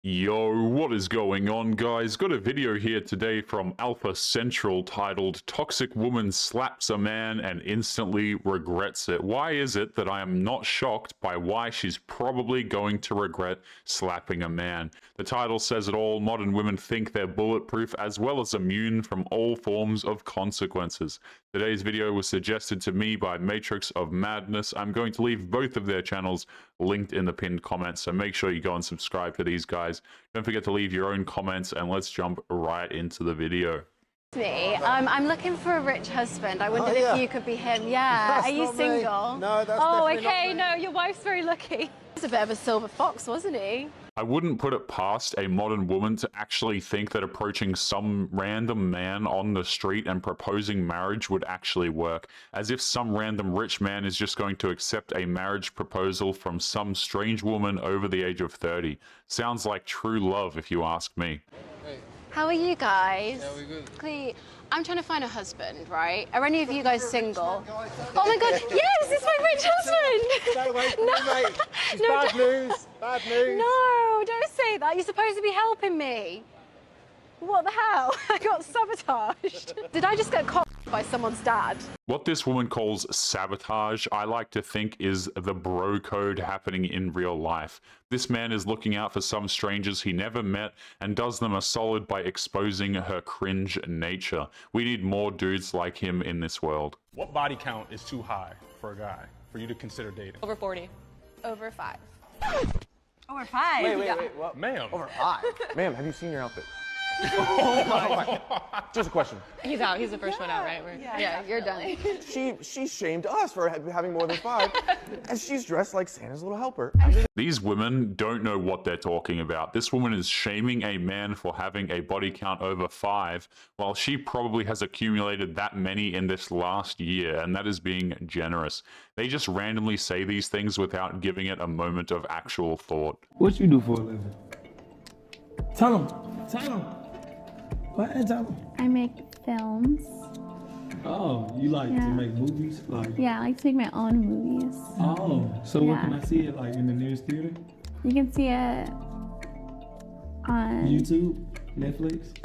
Yo, what is going on, guys? Got a video here today from Alpha Central titled "Toxic Woman Slaps a Man and Instantly Regrets It." Why is it that I am not shocked by why she's probably going to regret slapping a man? The title says it all. Modern women think they're bulletproof as well as immune from all forms of consequences. Today's video was suggested to me by Matrix of Madness. I'm going to leave both of their channels linked in the pinned comments, so make sure you go and subscribe to these guys. Don't forget to leave your own comments, and let's jump right into the video. I'm looking for a rich husband. I wondered if you could be him. Yeah. That's Are you not me. single? No, that's Oh, definitely okay. not me. No, your wife's very lucky. He's a bit of a silver fox, wasn't he? I wouldn't put it past a modern woman to actually think that approaching some random man on the street and proposing marriage would actually work, as if some random rich man is just going to accept a marriage proposal from some strange woman over the age of 30. Sounds like true love, if you ask me. Hey. How are you guys? Yeah, we're good. I'm trying to find a husband, right? Are any of you guys single? Oh my god, yes, it's my rich husband! Stay away from me, mate. It's bad news. Bad news. No, don't say that. You're supposed to be helping me. What the hell? I got sabotaged. Did I just get caught by someone's dad? What this woman calls sabotage, I like to think is the bro code happening in real life. This man is looking out for some strangers he never met and does them a solid by exposing her cringe nature. We need more dudes like him in this world. What body count is too high for a guy for you to consider dating? Over 40. Over 5. Over 5? Wait, what? Ma'am. Over 5? Ma'am, have you seen your outfit? Oh my. Just a question. He's out. He's the first one out, right? Yeah, you're done. She shamed us for having more than 5, and she's dressed like Santa's little helper. These women don't know what they're talking about. This woman is shaming a man for having a body count over 5, while she probably has accumulated that many in this last year, and that is being generous. They just randomly say these things without giving it a moment of actual thought. What you do for a living? Tell him. Tell him. Go ahead, tell him. I make films. Oh, you like to make movies? Yeah, I like to make my own movies. Oh, so where can I see it? Like in the nearest theater? You can see it on YouTube? Netflix?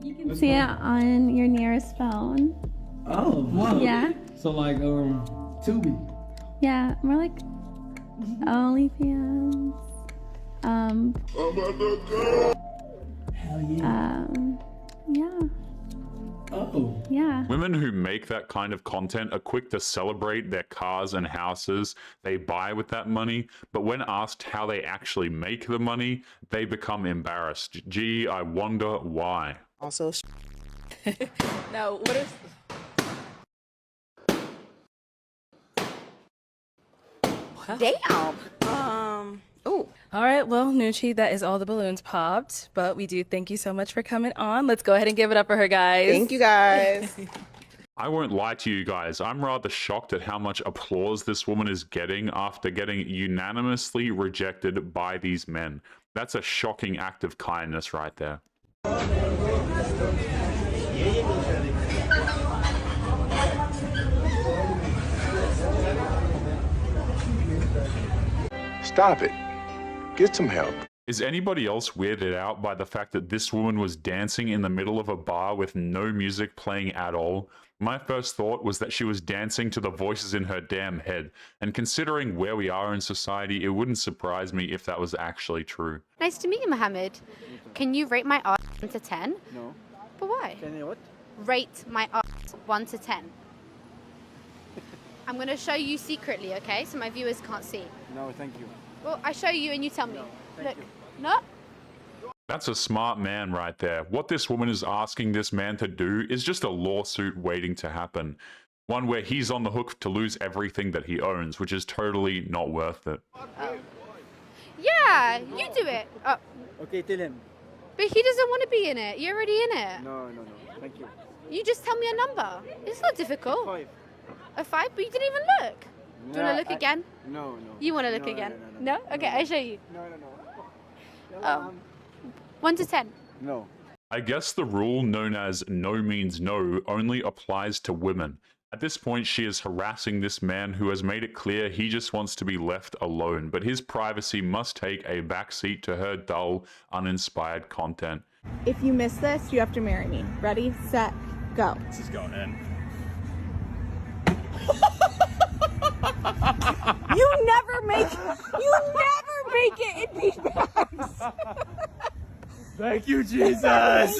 You can see it on your nearest phone. Oh, wow. Yeah. So like Tubi. Yeah, more like OnlyFans. Hell yeah. Yeah. Oh. Yeah. Women who make that kind of content are quick to celebrate their cars and houses they buy with that money, but when asked how they actually make the money, they become embarrassed. Gee, I wonder why. Also, No, what is... damn. Ooh. All right, well, Nucci, that is all the balloons popped, but we do thank you so much for coming on. Let's go ahead and give it up for her, guys. Thank you, guys. I won't lie to you guys, I'm rather shocked at how much applause this woman is getting after getting unanimously rejected by these men. That's a shocking act of kindness right there. Stop it. Get some help. Is anybody else weirded out by the fact that this woman was dancing in the middle of a bar with no music playing at all? My first thought was that she was dancing to the voices in her damn head, and considering where we are in society, it wouldn't surprise me if that was actually true. Nice to meet you, Mohammed. Can you rate my art 1 to 10? No. But why? Can you what? Rate my art 1 to 10. I'm going to show you secretly, okay? So my viewers can't see. No, thank you. Well, I show you and you tell me. Thank Look. you. No? That's a smart man right there. What this woman is asking this man to do is just a lawsuit waiting to happen. One where he's on the hook to lose everything that he owns, which is totally not worth it. Yeah, you do it. Oh, Okay, tell him. but he doesn't want to be in it. You're already in it. No. Thank you. You just tell me a number. It's not difficult. 5. A 5, but you didn't even look. Do you want to look again? No. You want to look again? No? Okay, I'll show you. No. 1 to 10. No. I guess the rule known as no means no only applies to women. At this point, she is harassing this man who has made it clear he just wants to be left alone, but his privacy must take a backseat to her dull, uninspired content. If you miss this, you have to marry me. Ready, set, go. This is going in. You never make it in these bags. Thank you, Jesus.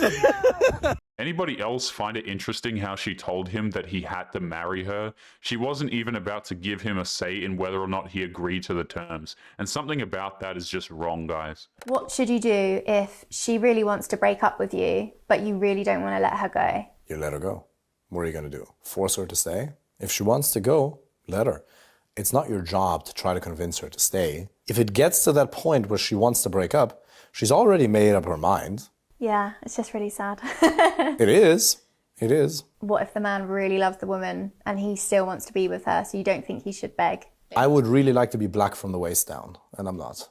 Anybody else find it interesting how she told him that he had to marry her? She wasn't even about to give him a say in whether or not he agreed to the terms. And something about that is just wrong, guys. What should you do if she really wants to break up with you, but you really don't want to let her go? You let her go. What are you going to do? Force her to stay? If she wants to go, let her. It's not your job to try to convince her to stay. If it gets to that point where she wants to break up, she's already made up her mind. Yeah, it's just really sad. It is. It is. What if the man really loves the woman and he still wants to be with her, so you don't think he should beg? I would really like to be black from the waist down, and I'm not.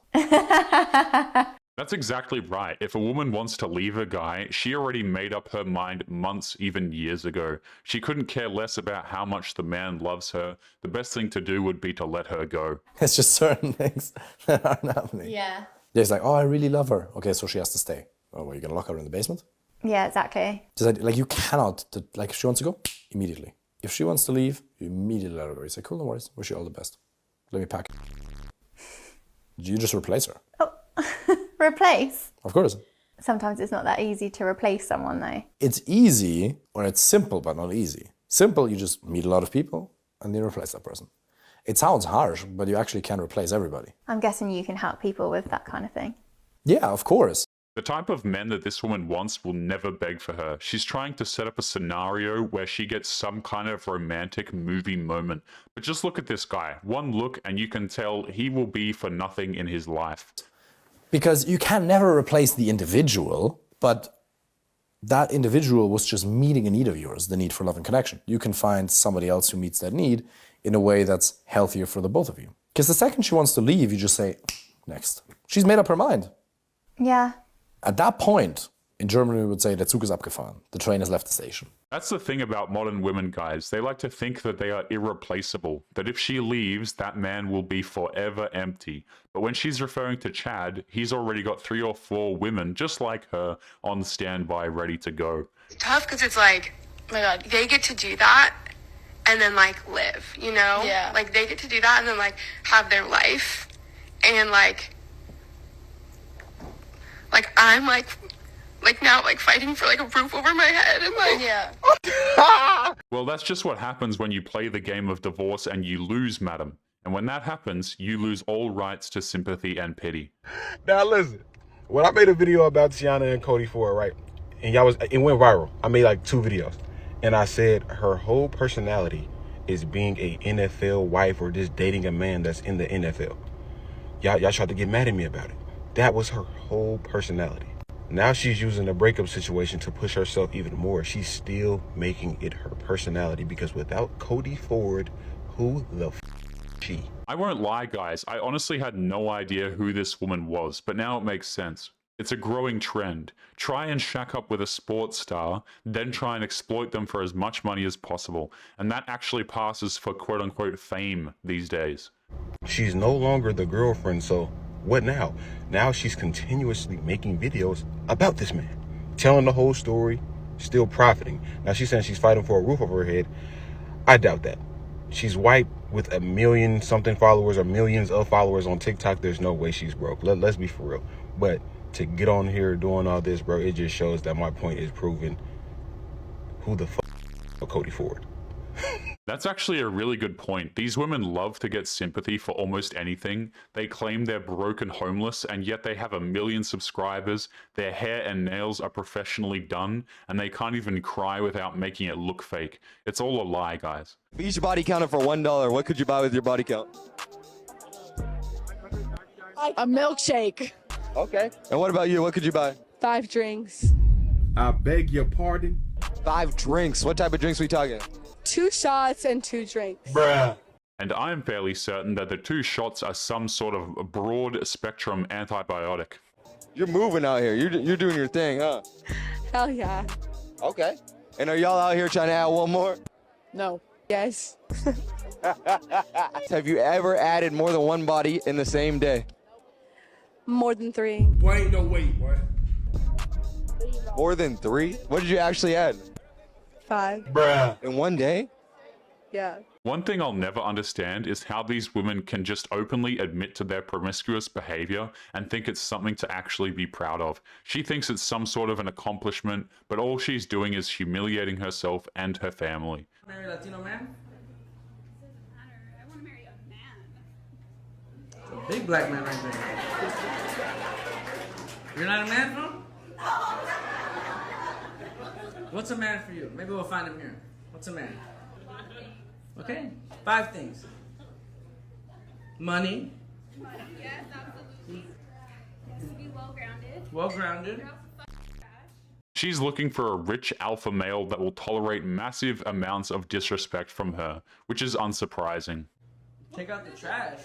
That's exactly right. If a woman wants to leave a guy, she already made up her mind months, even years ago. She couldn't care less about how much the man loves her. The best thing to do would be to let her go. It's just certain things that aren't happening. Yeah. It's like, oh, I really love her. Okay, so she has to stay. Oh, well, you're gonna lock her in the basement? Yeah, exactly. Just like you cannot, like if she wants to go, immediately. If she wants to leave, you immediately let her go. You say, cool, no worries, wish you all the best. Let me pack. You just replace her. Oh, replace? Of course. Sometimes it's not that easy to replace someone though. It's easy, or it's simple, but not easy. Simple, you just meet a lot of people and you replace that person. It sounds harsh, but you actually can replace everybody. I'm guessing you can help people with that kind of thing. Yeah, of course. The type of men that this woman wants will never beg for her. She's trying to set up a scenario where she gets some kind of romantic movie moment. But just look at this guy. One look and you can tell he will be for nothing in his life. Because you can never replace the individual, but that individual was just meeting a need of yours, the need for love and connection. You can find somebody else who meets that need in a way that's healthier for the both of you. Because the second she wants to leave, you just say, next. She's made up her mind. Yeah. At that point, in Germany we would say, der Zug ist abgefahren. The train has left the station. That's the thing about modern women, guys. They like to think that they are irreplaceable, that if she leaves, that man will be forever empty. But when she's referring to Chad, he's already got 3 or 4 women just like her on standby, ready to go. Tough because it's like, oh my God, they get to do that and then like live, you know? Yeah. Like they get to do that and then like have their life and like I'm like now like fighting for like a roof over my head and like Yeah. Well, that's just what happens when you play the game of divorce and you lose, madam. And when that happens, you lose all rights to sympathy and pity. Now listen, when I made a video about Tiana and Cody Ford, right? And it went viral. I made like 2 videos. And I said her whole personality is being a NFL wife or just dating a man that's in the NFL. Y'all tried to get mad at me about it. That was her whole personality. Now she's using the breakup situation to push herself even more. She's still making it her personality because without Cody Ford, who the f she? I won't lie, guys. I honestly had no idea who this woman was, but now it makes sense. It's a growing trend. Try and shack up with a sports star, then try and exploit them for as much money as possible. And that actually passes for quote-unquote fame these days. She's no longer the girlfriend, so what now? Now she's continuously making videos about this man, telling the whole story, still profiting. Now she's saying she's fighting for a roof over her head. I doubt that. She's white with 1 million something followers or millions of followers on TikTok. There's no way she's broke. Let's be for real. But to get on here doing all this, bro, it just shows that my point is proven. Who the fuck is Cody Ford? That's actually a really good point. These women love to get sympathy for almost anything. They claim they're broke and homeless, and yet they have 1 million subscribers, their hair and nails are professionally done, and they can't even cry without making it look fake. It's all a lie, guys. If each body counted for $1, what could you buy with your body count? A milkshake. Okay. And what about you? What could you buy? 5 drinks. I beg your pardon? 5 drinks. What type of drinks we talking? 2 shots and 2 drinks. Bruh. And I am fairly certain that the 2 shots are some sort of broad spectrum antibiotic. You're moving out here. You're doing your thing, huh? Hell yeah. Okay. And are y'all out here trying to add one more? No. Yes. Have you ever added more than one body in the same day? More than 3. Boy, ain't no way, boy. More than 3? What did you actually add? 5. Bruh. In one day? Yeah. One thing I'll never understand is how these women can just openly admit to their promiscuous behavior and think it's something to actually be proud of. She thinks it's some sort of an accomplishment, but all she's doing is humiliating herself and her family. Marry a Latino man? I want to marry a man. A big black man right there. You're not a man, huh? What's a man for you? Maybe we'll find him here. What's a man? Okay, 5 things. Money. Yes, absolutely. Yes, to be well-grounded. Well-grounded. She's looking for a rich alpha male that will tolerate massive amounts of disrespect from her, which is unsurprising. Take out the trash.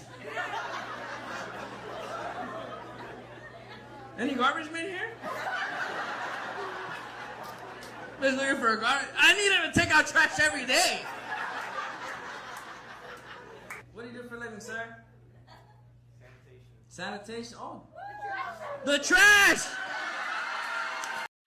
Any garbage men here? Just looking for a garbage. I need him to take out trash every day. What do you do for a living, sir? Sanitation. Sanitation? Oh. The trash!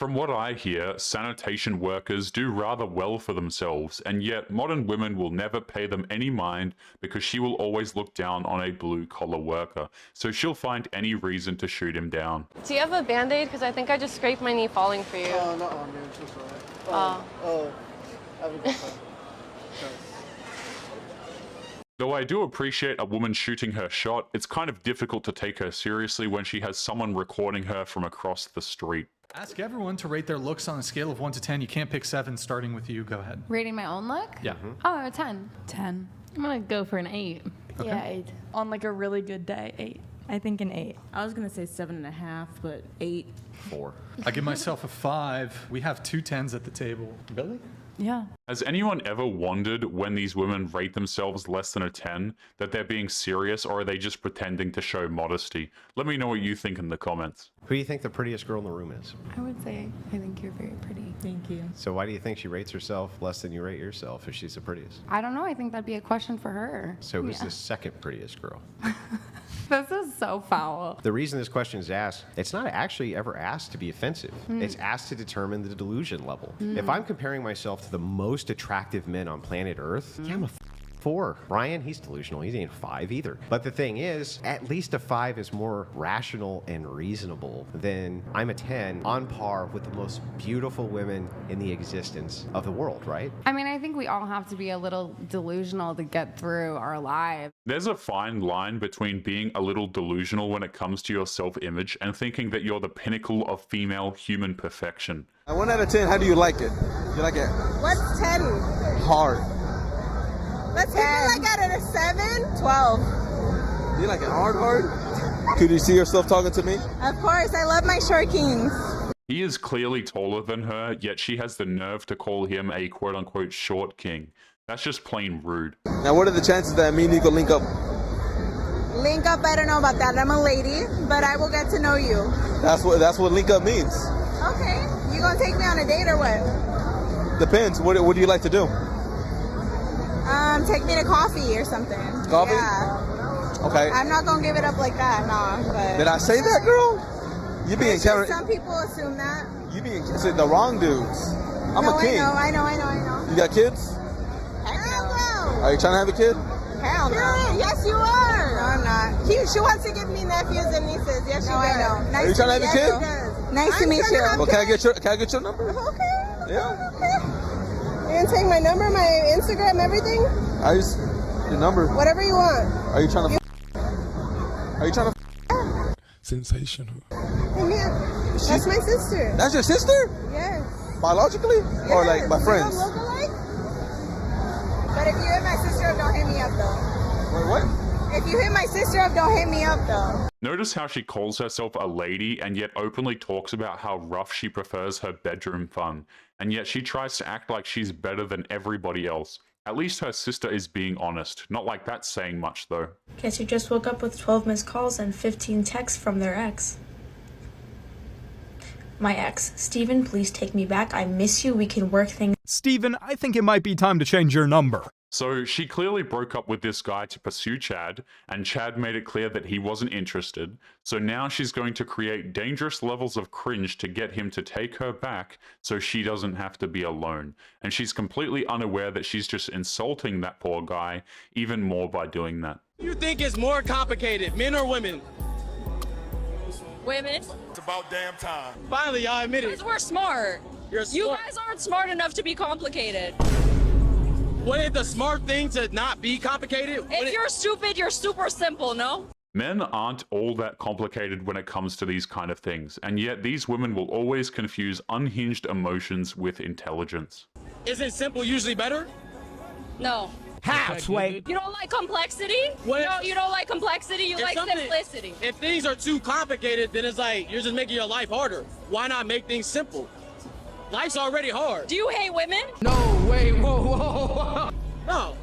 From what I hear, sanitation workers do rather well for themselves, and yet modern women will never pay them any mind because she will always look down on a blue-collar worker, so she'll find any reason to shoot him down. Do you have a Band-Aid? Because I think I just scraped my knee falling for you. Oh, no, man, I'm so sorry. Have a good time. Though I do appreciate a woman shooting her shot, it's kind of difficult to take her seriously when she has someone recording her from across the street. Ask everyone to rate their looks on a scale of 1 to 10. You can't pick 7, starting with you. Go ahead. Rating my own look? Yeah. Oh, a 10. 10. I'm gonna go for an 8. Okay. Yeah, 8. On like a really good day, 8. I think an 8. I was gonna say 7.5, but 8. 4. I give myself a 5. We have 2 10s at the table. Really? Yeah. Has anyone ever wondered when these women rate themselves less than a 10 that they're being serious, or are they just pretending to show modesty? Let me know what you think in the comments. Who do you think the prettiest girl in the room is? I would say I think you're very pretty. Thank you. So why do you think she rates herself less than you rate yourself if she's the prettiest? I don't know. I think that'd be a question for her. So who's the second prettiest girl? This is so foul. The reason this question is asked, it's not actually ever asked to be offensive. Mm. It's asked to determine the delusion level. Mm. If I'm comparing myself to the most attractive men on planet Earth, yeah, I'm a 4. Brian, he's delusional. He ain't 5 either. But the thing is, at least a 5 is more rational and reasonable than I'm a 10, on par with the most beautiful women in the existence of the world, right? I mean, I think we all have to be a little delusional to get through our lives. There's a fine line between being a little delusional when it comes to your self-image and thinking that you're the pinnacle of female human perfection. 1 out of 10, how do you like it? You like it What's 10? hard? Let's give it like out of a 7? 12. Do you like it hard? Could you see yourself talking to me? Of course, I love my short kings. He is clearly taller than her, yet she has the nerve to call him a quote-unquote short king. That's just plain rude. Now, what are the chances that me and you can link up? Link up, I don't know about that. I'm a lady, but I will get to know you. That's what link up means. Okay. You gonna take me on a date or what? Depends. What do you like to do? Take me to coffee or something. Coffee? Yeah. Okay. I'm not gonna give it up like that, nah. But Did I say that, girl? You being it's just counter. some people assume that. You being the wrong dudes. I'm no, a king. I know. You got kids? Heck no. Are you trying to have a kid? Hell no. Yes, you are. No, I'm not. She wants to give me nephews and nieces. Yes, she does. I know. Are you trying to have a kid? Nice to meet you. Well, can I get your number? Okay. Yeah. You gonna take my number, my Instagram, everything? Your number. Whatever you want. Are you trying to? Sensational. That's my sister. That's your sister? Yes. Biologically? Yes. Or like my friends? You don't look alike? But if you hit my sister up, don't hit me up though. Wait, what? If you hit my sister up, don't hit me up though. Notice how she calls herself a lady and yet openly talks about how rough she prefers her bedroom fun, and yet she tries to act like she's better than everybody else. At least her sister is being honest. Not like that's saying much though. Guess you just woke up with 12 missed calls and 15 texts from their ex. My ex. Steven, please take me back. I miss you. We can work things. Steven, I think it might be time to change your number. So she clearly broke up with this guy to pursue Chad, and Chad made it clear that he wasn't interested. So now she's going to create dangerous levels of cringe to get him to take her back so she doesn't have to be alone. And she's completely unaware that she's just insulting that poor guy even more by doing that. You think it's more complicated, men or women? Women. It's about damn time. Finally, y'all admit it. Because we're smart. You're You smart. guys aren't smart enough to be complicated. What is the smart thing to not be complicated? If you're stupid, you're super simple, no? Men aren't all that complicated when it comes to these kind of things, and yet these women will always confuse unhinged emotions with intelligence. Isn't simple usually better? No. How, Sway? You don't like complexity? What? No, you don't like complexity, you If like something- simplicity. If things are too complicated, then it's like you're just making your life harder. Why not make things simple? Life's already hard. Do you hate women? No, wait, whoa. No.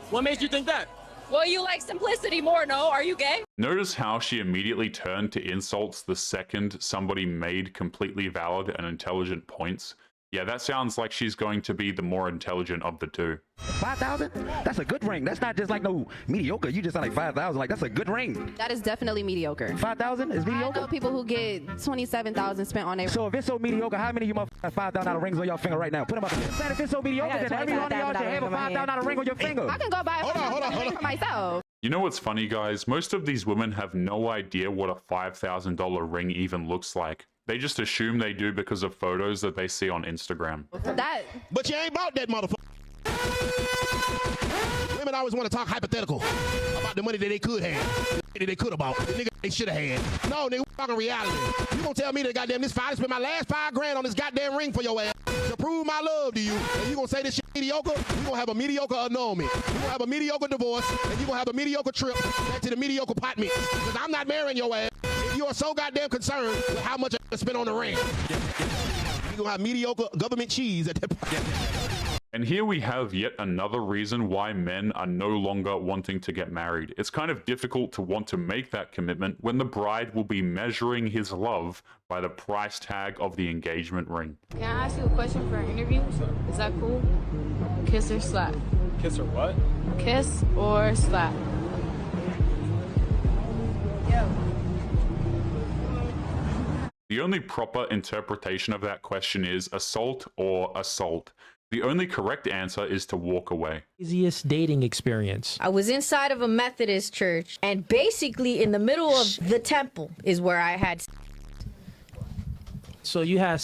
What makes you think that? Well, you like simplicity more, no? Are you gay? Notice how she immediately turned to insults the second somebody made completely valid and intelligent points. Yeah, that sounds like she's going to be the more intelligent of the two. 5,000? That's a good ring. That's not just like no mediocre. You just sound like 5,000. Like, that's a good ring. That is definitely mediocre. 5,000 is mediocre? I know people who get 27,000 spent on their. So if it's so mediocre, how many of you motherfuckers have $5,000 rings on your finger right now? Put them up. Man, if it's so mediocre, then every one of y'all should have a $5,000 ring on your finger. I can go buy a ring for myself. You know what's funny, guys? Most of these women have no idea what a $5,000 ring even looks like. They just assume they do because of photos that they see on Instagram. But you ain't bought that motherfucker. Women always want to talk hypothetical about the money that they could have, that they could have bought, the nigga they should have had. No, nigga, talking reality. You gonna tell me that goddamn this I spent my last $5 on this goddamn ring for your ass to prove my love to you, and you gonna say this shit mediocre? You gonna have a mediocre annulment. You gonna have a mediocre divorce, and you gonna have a mediocre trip back to the mediocre pot mix. Because I'm not marrying your ass. If you are so goddamn concerned with how much I spent on the ring, you gonna have mediocre government cheese at that point. And here we have yet another reason why men are no longer wanting to get married. It's kind of difficult to want to make that commitment when the bride will be measuring his love by the price tag of the engagement ring. Can I ask you a question for an interview? Is that cool? Kiss or slap? Kiss or what? Kiss or slap? The only proper interpretation of that question is assault or assault. The only correct answer is to walk away. Easiest dating experience. I was inside of a Methodist church, and basically in the middle of the temple is where I had. So you had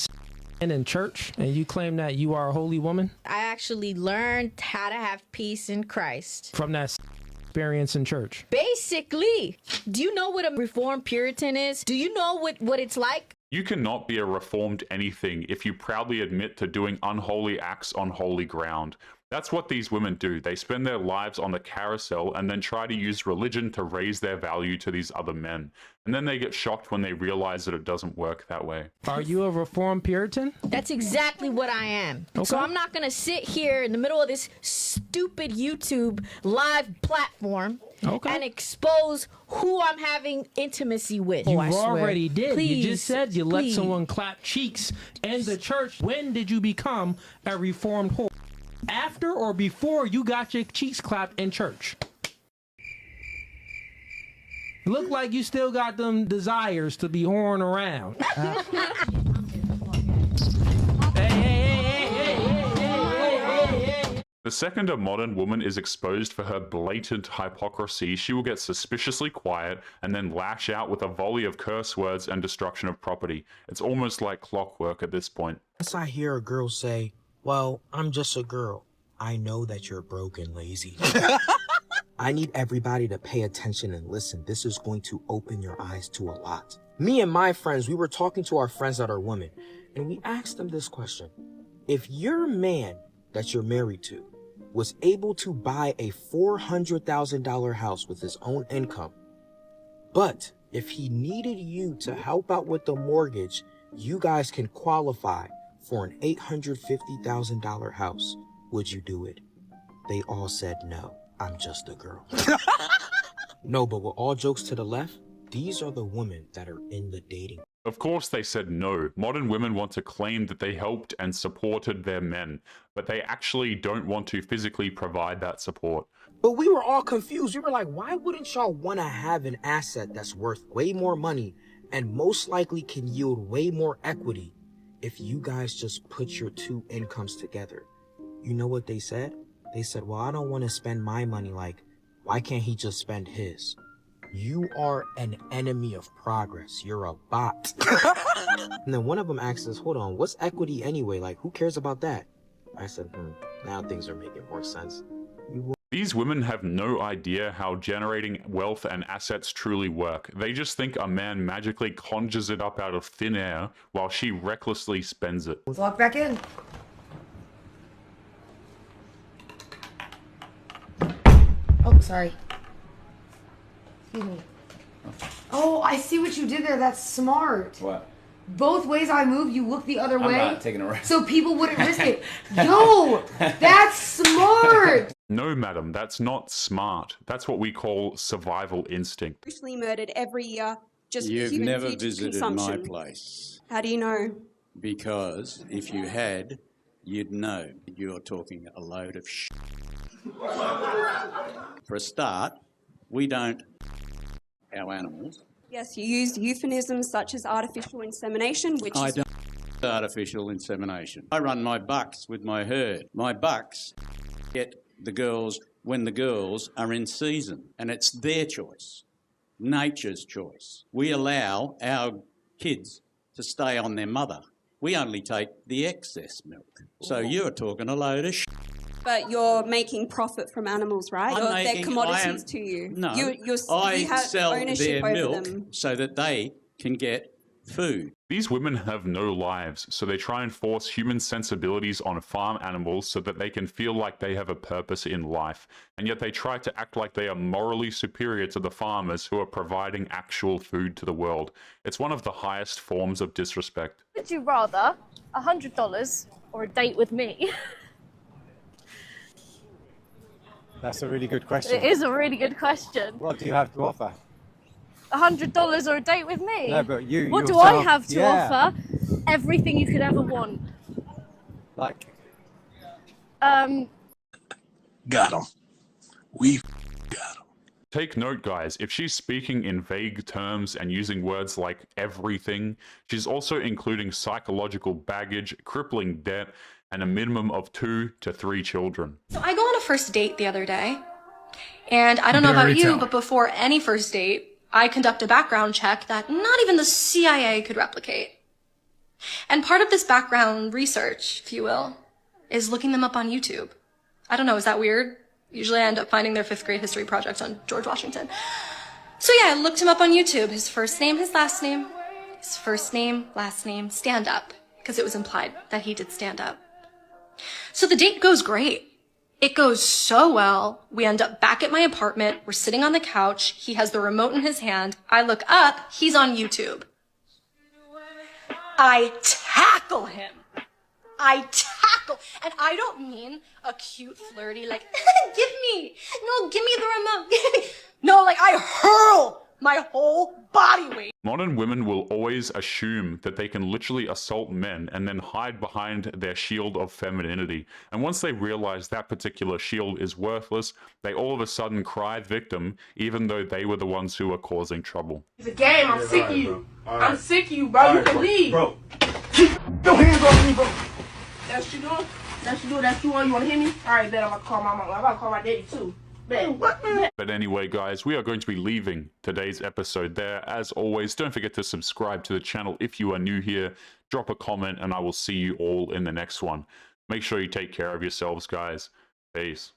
in church, and you claim that you are a holy woman? I actually learned how to have peace in Christ. From that experience in church? Basically. Do you know what a Reformed Puritan is? Do you know what it's like? You cannot be a reformed anything if you proudly admit to doing unholy acts on holy ground. That's what these women do. They spend their lives on the carousel and then try to use religion to raise their value to these other men. And then they get shocked when they realize that it doesn't work that way. Are you a Reformed Puritan? That's exactly what I am. Okay. So I'm not going to sit here in the middle of this stupid YouTube live platform and expose who I'm having intimacy with. You already did. Please, you just said you let someone clap cheeks in the church. When did you become a Reformed whore? After or before you got your cheeks clapped in church? Look like you still got them desires to be whoring around. The second a modern woman is exposed for her blatant hypocrisy, she will get suspiciously quiet and then lash out with a volley of curse words and destruction of property. It's almost like clockwork at this point. Once I hear a girl say, "Well, I'm just a girl," I know that you're broke and lazy. I need everybody to pay attention and listen. This is going to open your eyes to a lot. Me and my friends, we were talking to our friends that are women, and we asked them this question. If your man that you're married to was able to buy a $400,000 house with his own income, but if he needed you to help out with the mortgage, you guys can qualify for an $850,000 house, would you do it? They all said no. I'm just a girl. No, but with all jokes to the left, these are the women that are in the dating. Of Of course they said no. Modern women want to claim that they helped and supported their men, but they actually don't want to physically provide that support. But we were all confused. We were like, why wouldn't y'all want to have an asset that's worth way more money and most likely can yield way more equity if you guys just put your two incomes together? You know what they said? They said, well, I don't want to spend my money. Like, why can't he just spend his? You are an enemy of progress. You're a bot. And then one of them asked us, hold on, what's equity anyway? Like, who cares about that? I said, now things are making more sense. These women have no idea how generating wealth and assets truly work. They just think a man magically conjures it up out of thin air while she recklessly spends it. Let's walk back in. Oh, sorry. Excuse me. Oh, I see what you did there. That's smart. What? Both ways I move, you look the other way. I'm not taking a risk. So people wouldn't risk it. Yo, that's smart. No, madam, that's not smart. That's what we call survival instinct. Brutally murdered every year just You've for human never future visited consumption. my place. How do you know? Because if you had, you'd know you're talking a load of shit. For a start, we don't our animals. Yes, you used euphemisms such as artificial insemination, which I is... don't artificial insemination. I run my bucks with my herd. My bucks get the girls when the girls are in season, and it's their choice, nature's choice. We allow our kids to stay on their mother. We only take the excess milk. So you're talking a load of shit. But you're making profit from animals, right? They're commodities to you. No, you I have sell ownership their over milk them. so that they can get food. These women have no lives, so they try and force human sensibilities on farm animals so that they can feel like they have a purpose in life, and yet they try to act like they are morally superior to the farmers who are providing actual food to the world. It's one of the highest forms of disrespect. Would you rather $100 or a date with me? That's a really good question. It is a really good question. What do you have to offer? $100 or a date with me? No, but you. What do yourself, I have to offer? Everything you could ever want. Like. Got him. We got him. Take note, guys, if she's speaking in vague terms and using words like everything, she's also including psychological baggage, crippling debt, and a minimum of 2 to 3 children. So I go on a first date the other day, and I don't know about you, but before any first date, I conduct a background check that not even the CIA could replicate. And part of this background research, if you will, is looking them up on YouTube. I don't know, is that weird? Usually I end up finding their 5th grade history project on George Washington. So yeah, I looked him up on YouTube. His first name, his last name, his first name, last name, stand up, because it was implied that he did stand up. So the date goes great. It goes so well. We end up back at my apartment. We're sitting on the couch. He has the remote in his hand. I look up. He's on YouTube. I tackle him. And I don't mean a cute, flirty, like, give me the remote. No, like I hurl my whole body weight. Modern women will always assume that they can literally assault men and then hide behind their shield of femininity. And once they realize that particular shield is worthless, they all of a sudden cry victim, even though they were the ones who were causing trouble. It's a game. I'm sick of you. I'm sick of you, bro. You can leave. Bro. Keep your hands off me, bro. That's what you doing? That's what you doing? That's you want? You want to hit me? All right, bet I'm going to call my mom. I'm about to call my daddy, too. But anyway, guys, we are going to be leaving today's episode there. As always, don't forget to subscribe to the channel if you are new here. Drop a comment, and I will see you all in the next one. Make sure you take care of yourselves, guys. Peace.